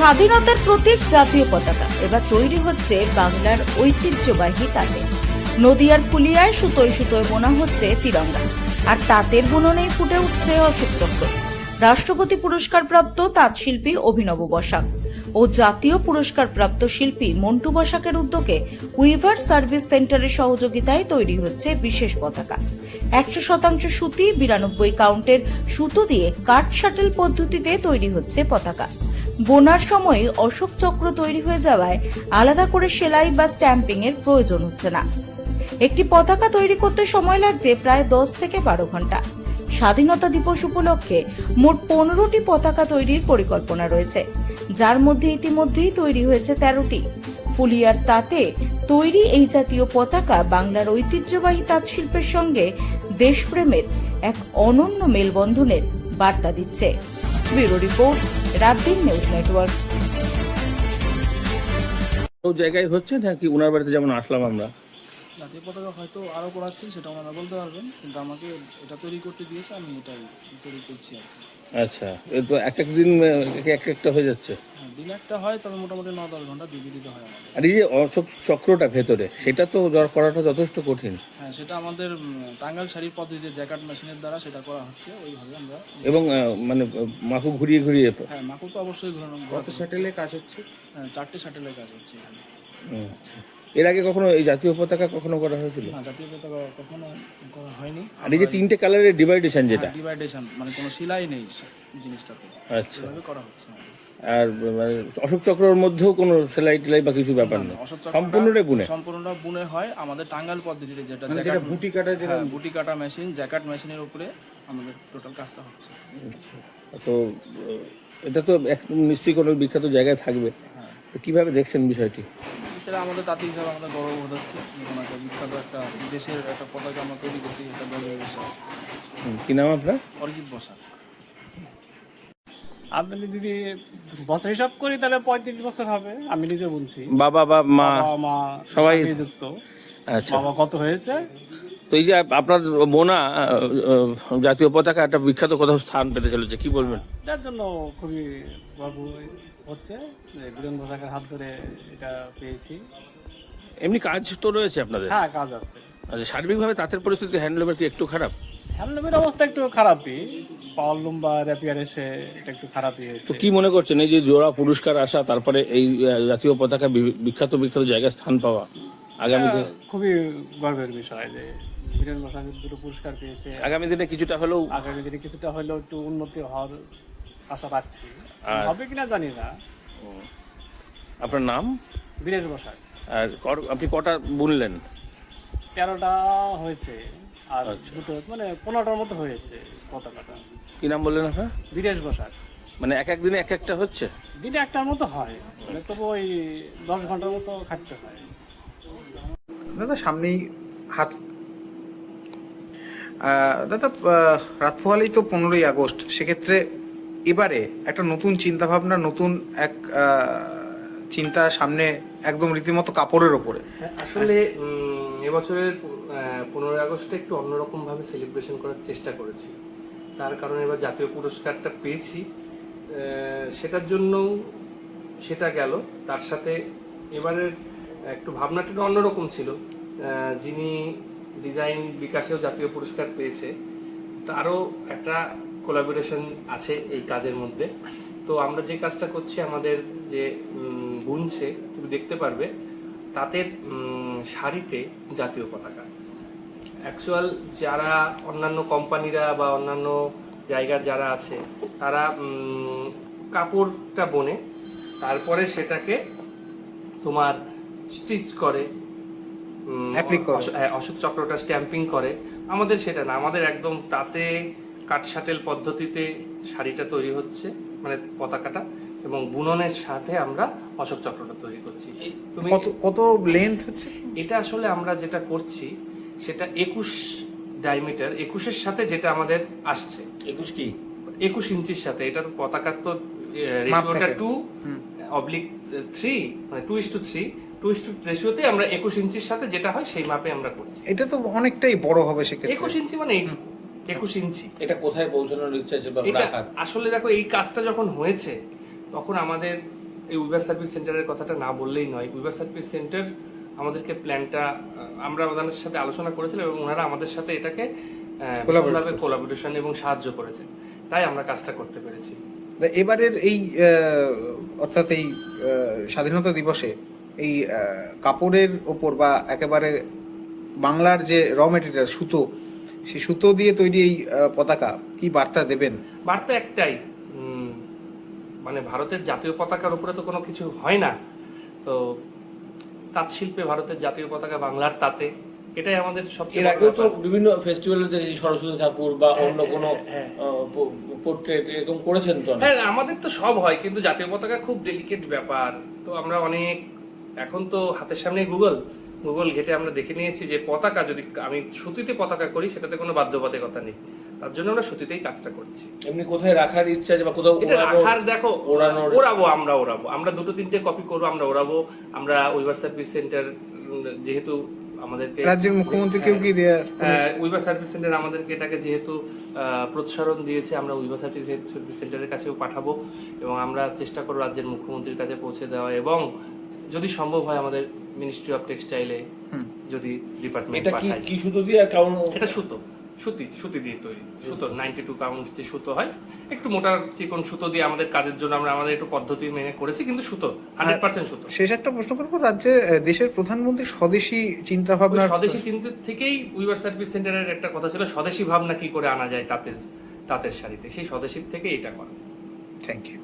স্বাধীনতার প্রতীক জাতীয় পতাকা এবার তৈরি হচ্ছে বাংলার ঐতিহ্যবাহী তাঁতে। নদিয়ার ফুলিয়ায় সুতোয় সুতোয় বোনা হচ্ছে তিরঙ্গা, আর তাঁতের বুননেই ফুটে উঠছে অশোক চক্র। রাষ্ট্রপতি পুরস্কারপ্রাপ্ত তাঁত শিল্পী অভিনব বসাক ও জাতীয় পুরস্কারপ্রাপ্ত শিল্পী মন্টু বসাকের উদ্যোগে উইভার সার্ভিস সেন্টারের সহযোগিতায় তৈরি হচ্ছে বিশেষ পতাকা। 100% সুতি, 92 কাউন্টের সুতো দিয়ে কাট শাটল পদ্ধতিতে তৈরি হচ্ছে পতাকা। বোনার সময় অশোক চক্র তৈরি হয়ে যাওয়ায় আলাদা করে সেলাই বা স্ট্যাম্পিং এর প্রয়োজন হচ্ছে না। একটি পতাকা তৈরি করতে সময় লাগছে প্রায় 10 থেকে 12 ঘন্টা। স্বাধীনতা দিবস উপলক্ষে মোট 15টি পতাকা তৈরির পরিকল্পনা রয়েছে, যার মধ্যে ইতিমধ্যেই তৈরি হয়েছে 13টি। ফুলিয়ার তাঁতে তৈরি এই জাতীয় পতাকা বাংলার ঐতিহ্যবাহী তাঁত শিল্পের সঙ্গে দেশপ্রেমের এক অনন্য মেলবন্ধনের বার্তা দিচ্ছে। Bureau report, রাতদিন news network. সব জায়গায় হচ্ছে নাকি ওনার বাড়িতে যেমন আসলাম আমরা? জাতীয় পতাকা হয়তো আরও করাচ্ছি, সেটা ওনারা বলতে পারবেন, কিন্তু আমাকে এটা তৈরি করতে দিয়েছে, আমি এটাই তৈরি করছি আর কি। আচ্ছা, এরপর এক এক দিন এক একটা হয়ে যাচ্ছে। হ্যাঁ, দিনে একটা হয়, তবে মোটামুটি 9-10 ঘন্টা ডিউটি দিতে হয় আমাদের। আর এই যে অশোক চক্রটা ভেতরে, সেটা তো করাটা যথেষ্ট কঠিন। হ্যাঁ, সেটা আমাদের টাঙ্গাইল শাড়ির পদ্ধতিতে জ্যাকেট মেশিনের দ্বারা সেটা করা হচ্ছে, ওইভাবে আমরা। এবং মানে মাকু ঘুরিয়ে ঘুরিয়ে। হ্যাঁ, মাকু তো অবশ্যই কত শাটেলে কাজ হচ্ছে? হ্যাঁ, 4টে শাটেলের কাজ হচ্ছে এখানে। আচ্ছা। এর আগে কখনো এই জাতীয় পতাকা কখনো করা হয়েছিল? হ্যাঁ, জাতীয় পতাকা কখনো করা হয়নি। আর এই যে 3টে কালারের ডিভাইডেশন যেটা, ডিভাইডেশন মানে কোনো সেলাই নেই জিনিসটাতে, আচ্ছা, এভাবে করা হচ্ছে আমাদের। আর মানে অশোক চক্রের মধ্যেও কোনো সেলাই টেলাই বা কিছু ব্যাপার নেই, সম্পূর্ণটাই বুনে? সম্পূর্ণটা বুনে হয় আমাদের টাঙ্গাইল পদ্ধতিতে, যেটা যেটা বুটি কাটা, যেটা বুটি কাটা মেশিন, জ্যাকেট মেশিনের উপরে আমাদের টোটাল কাজটা হচ্ছে। তো এটা তো নিশ্চয়ই কোনো বিখ্যাত জায়গায় থাকবে, তো কিভাবে দেখছেন বিষয়টি? সেটা আমাদের তাঁতি হিসাবে আমাদের গর্ববোধ হচ্ছে, যখন একটা বিখ্যাত একটা দেশের একটা পতাকা আমরা তৈরি করছি, এটা গর্বের বিষয়। কি নাম আপনার? অরিজিৎ বসাক। আমি যদি বছর হিসাব করি তাহলে 35 বছর হবে। আমি নিজে বলছি, বাবা বা মা মা সবাই যুক্ত। আচ্ছা, বাবা কত হয়েছে। তো এই যে আপনার বোনা জাতীয় পতাকা একটা বিখ্যাত কোথাও স্থান পেতে চলেছে, কি বলবেন? এটার জন্য খুবই গর্ব হচ্ছে যে বীরেন বসাকের হাত ধরে এটা পেয়েছি। এমনি কাজ তো রয়েছে আপনাদের? হ্যাঁ, কাজ আছে। আচ্ছা, সার্বিকভাবে তাঁতের পরিস্থিতি হ্যান্ডলুমের কি একটু খারাপ? হ্যান্ডলুমের অবস্থা একটু খারাপই, পাওয়ারলুম বা র্যাপিয়ার এসে এটা একটু খারাপই তো হয়েছে। কি মনে করছেন এই যে জোড়া পুরস্কার আসা, তারপরে এই জাতীয় পতাকা বিখ্যাত বিখ্যাত জায়গায় স্থান পাওয়া আগামীতে? খুবই গর্বের বিষয় যে বীরেন বসাকের দুটো পুরস্কার পেয়েছে। আগামী দিনে কিছুটা হলেও আগামী দিনে কিছুটা হলেও একটু উন্নতি হওয়ার আশা রাখছি। আর- হবে কিনা জানি না। আপনার নাম? বীরেশ বসাক। আর আপনি কটা বুনলেন? 13টা হয়েছে, আর দুটো মানে 15টার মতো হয়েছে পতাকাটা। কি নাম বললেন আপনার? বীরেশ বসাক। মানে এক এক দিনে এক একটা হচ্ছে? দিনে একটার মতো হয়, মানে তবু ওই 10 ঘন্টার মতো খাটতে হয়। দাদা সামনেই হাত দাদা রাত পোহালেই তো 15ই আগস্ট, সেক্ষেত্রে এবারে একটা নতুন চিন্তা ভাবনা, নতুন এক চিন্তা সামনে, একদম রীতিমতো কাপড়ের ওপরে। আসলে এবছরের 15ই আগস্টে একটু অন্যরকমভাবে সেলিব্রেশন করার চেষ্টা করেছি। তার কারণে এবার জাতীয় পুরস্কারটা পেয়েছি, সেটার জন্য সেটা গেল। তার সাথে এবারের একটু ভাবনাটা একটু অন্যরকম ছিল। যিনি ডিজাইন বিকাশেও জাতীয় পুরস্কার পেয়েছে, তারও একটা কোলাবোরেশন আছে এই কাজের মধ্যে। তো আমরা যে কাজটা করছি, আমাদের যে বুনছে তুমি দেখতে পারবে, তাঁতের শাড়িতে জাতীয় পতাকা। অ্যাকচুয়াল যারা অন্যান্য কোম্পানিরা বা অন্যান্য জায়গার যারা আছে, তারা কাপড়টা বোনে, তারপরে সেটাকে তোমার স্টিচ করে, অশোক চক্রটা স্ট্যাম্পিং করে। আমাদের সেটা না, আমাদের একদম তাতে কাট শাটেল পদ্ধতিতে শাড়িটা তৈরি হচ্ছে, মানে পতাকাটা, এবং বুননের সাথে আমরা অশোক চক্রটা তৈরি করছি। তুমি কত লেন্থ হচ্ছে এটা? আসলে আমরা যেটা করছি সেটা 21 ডায়ামিটার, 21-এর সাথে যেটা আমাদের আসছে। 21 কি? 21 ইঞ্চির সাথে। এটা তো পতাকার তো রেশিওটা 2/3, মানে 2:3, 2:2 রেশিওতে আমরা 21 ইঞ্চির সাথে যেটা হয় সেই মাপে আমরা করছি। এটা তো অনেকটাই বড় হবে সেক্ষেত্রে। 21 ইঞ্চি মানে এইটুকু, 21 ইঞ্চি। এটা কোথায় পৌঁছানোর ইচ্ছা আছে বা এটা রাখার? আসলে দেখো, এই কাজটা যখন হয়েছে তখন আমাদের এই উইভার সার্ভিস সেন্টারের কথাটা না বললেই নয়। উইভার সার্ভিস সেন্টার আমাদেরকে প্ল্যানটা, আমরা ওনাদের সাথে আলোচনা করেছিলাম এবং ওনারা আমাদের সাথে এটাকে ভীষণভাবে কোলাবোরেশন এবং সাহায্য করেছেন, তাই আমরা কাজটা করতে পেরেছি। এবারের এই অর্থাৎ এই স্বাধীনতা দিবসে এই কাপড়ের ওপর বা একেবারে বাংলার যে র মেটেরিয়াল সুতো, সেই সুতো দিয়ে তৈরি এই পতাকা কি বার্তা দেবেন? বার্তা একটাই, মানে ভারতের জাতীয় পতাকার উপরে তো কোনো কিছু হয় না, তো তাঁত শিল্পে ভারতের জাতীয় পতাকা বাংলার তাতে, এটাই আমাদের সবচেয়ে এর বড় আগেও তো ব্যাপার। বিভিন্ন ফেস্টিভ্যালে দেখেছি সরস্বতী ঠাকুর বা অন্য কোনো পোর্ট্রেট এরকম করেছেন তো অনেক। হ্যাঁ, আমাদের তো সব হয়, কিন্তু জাতীয় পতাকা খুব ডেলিকেট ব্যাপার, তো আমরা অনেক, এখন তো হাতের সামনে গুগল ঘেটে আমরা দেখে নিয়েছি যে পতাকা যদি আমি সুতিতে পতাকা করি সেটাতে কোনো বাধ্যবাধকতা নেই, তার জন্য আমরা সুতিতেই কাজটা করছি। এমনি কোথায় রাখার ইচ্ছা আছে বা কোথাও এটা রাখার, দেখো ওড়ানোর আমরা 2-3টে কপি করবো, আমরা ওড়াবো। আমরা উইভার সার্ভিস সেন্টার যেহেতু আমাদেরকে রাজ্যের মুখ্যমন্ত্রীকেও কি দেওয়ার উইভার সার্ভিস সেন্টার আমাদেরকে এটাকে যেহেতু প্রতিসারণ দিয়েছে, আমরা উইভার সার্ভিস সেন্টারের কাছেও পাঠাবো এবং আমরা চেষ্টা করব রাজ্যের মুখ্যমন্ত্রীর কাছে পৌঁছে দেওয়া, এবং যদি সম্ভব হয় আমাদের মিনিস্ট্রি অফ টেক্সটাইলে যদি ডিপার্টমেন্ট এটা কি পাঠায়। কি সুতো দিয়ে আর কারণ এটা সুতি দিয়ে তৈরি, সুতো 92 কাউন্ট যে সুতো হয়, একটু মোটা চিকন সুতো দিয়ে আমাদের কাজের জন্য আমরা আমাদের একটু পদ্ধতি মেনে করেছি, কিন্তু সুতো 100% সুতো। শেষ একটা প্রশ্ন করবো, রাজ্যে দেশের প্রধানমন্ত্রী স্বদেশী চিন্তা ভাবনা, স্বদেশী চিন্তা থেকেই উইভার সার্ভিস সেন্টারের একটা কথা ছিল, স্বদেশী ভাবনা কি করে আনা যায় তাঁতের শাড়িতে, সেই স্বদেশীর থেকে এটা করা। Thank you.